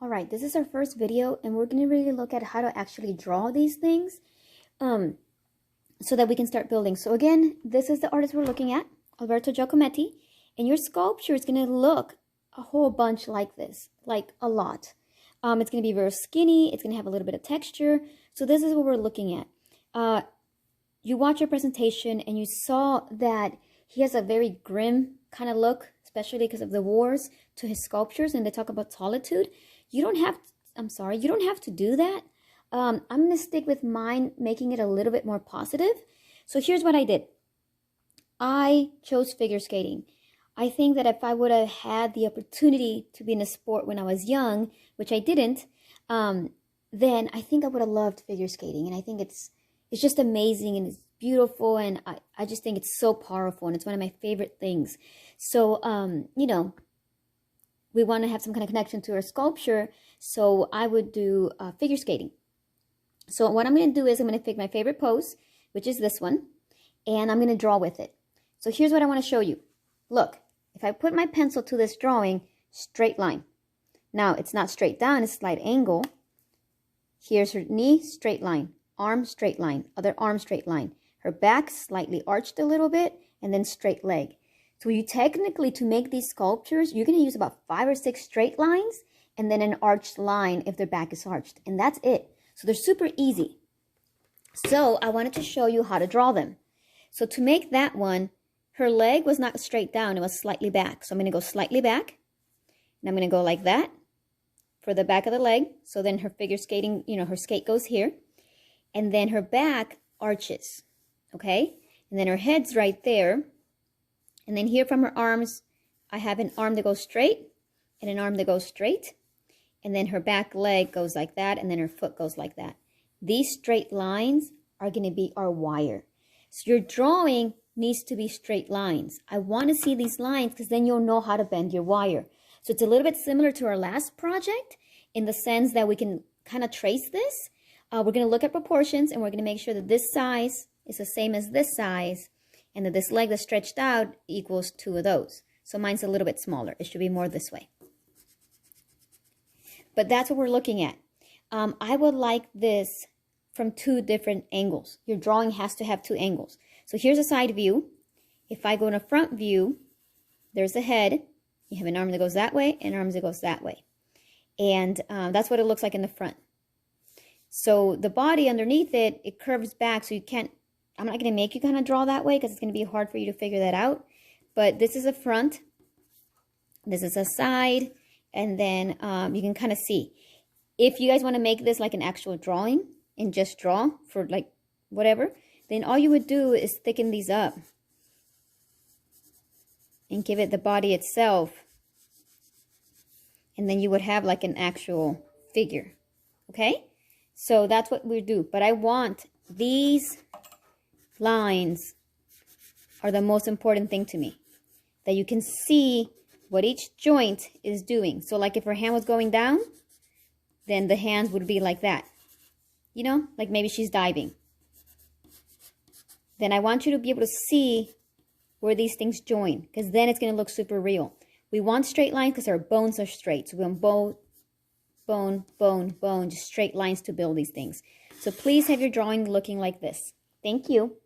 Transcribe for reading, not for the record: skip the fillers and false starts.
All right, this is our first video and we're gonna really look at how to actually draw these things so that we can start building. So again, this is the artist we're looking at, Alberto Giacometti, and your sculpture is gonna look a whole bunch like this, like a lot. It's gonna be very skinny, it's gonna have a little bit of texture. So this is what we're looking at. You watched your presentation and you saw that he has a very grim kind of look, especially because of the wars, to his sculptures, and they talk about solitude. You don't have to do that. I'm going to stick with mine, making it a little bit more positive. So here's what I did. I chose figure skating. I think that if I would have had the opportunity to be in a sport when I was young, which I didn't, then I think I would have loved figure skating. And I think it's just amazing and it's beautiful, and I just think it's so powerful, and it's one of my favorite things. So, you know, we want to have some kind of connection to our sculpture, so I would do figure skating. So what I'm going to do is I'm going to pick my favorite pose, which is this one, and I'm going to draw with it. So here's what I want to show you. Look, if I put my pencil to this drawing, straight line. Now, it's not straight down, it's slight angle. Here's her knee, straight line. Arm, straight line. Other arm, straight line. Her back slightly arched a little bit, and then straight leg. So you technically, to make these sculptures, you're going to use about 5 or 6 straight lines and then an arched line if their back is arched. And that's it. So they're super easy. So I wanted to show you how to draw them. So to make that one, her leg was not straight down. It was slightly back. So I'm going to go slightly back. And I'm going to go like that for the back of the leg. So then her figure skating, you know, her skate goes here. And then her back arches. Okay? And then her head's right there. And then here from her arms, I have an arm that goes straight and an arm that goes straight. And then her back leg goes like that, and then her foot goes like that. These straight lines are going to be our wire. So your drawing needs to be straight lines. I want to see these lines because then you'll know how to bend your wire. So it's a little bit similar to our last project in the sense that we can kind of trace this. We're going to look at proportions, and we're going to make sure that this size is the same as this size, and that this leg that's stretched out equals 2 of those. So mine's a little bit smaller. It should be more this way. But that's what we're looking at. I would like this from 2 different angles. Your drawing has to have 2 angles. So here's a side view. If I go in a front view, there's a head. You have an arm that goes that way and an arm that goes that way. And that's what it looks like in the front. So the body underneath it, it curves back, so you can't, I'm not going to make you kind of draw that way because it's going to be hard for you to figure that out. But this is a front, this is a side, and then you can kind of see. If you guys want to make this like an actual drawing and just draw for like whatever, then all you would do is thicken these up and give it the body itself. And then you would have like an actual figure, okay? So that's what we do. But I want these lines are the most important thing to me. That you can see what each joint is doing. So like if her hand was going down, then the hands would be like that. You know, like maybe she's diving. Then I want you to be able to see where these things join, because then it's going to look super real. We want straight lines because our bones are straight. So we want bone, bone, bone, just straight lines to build these things. So please have your drawing looking like this. Thank you.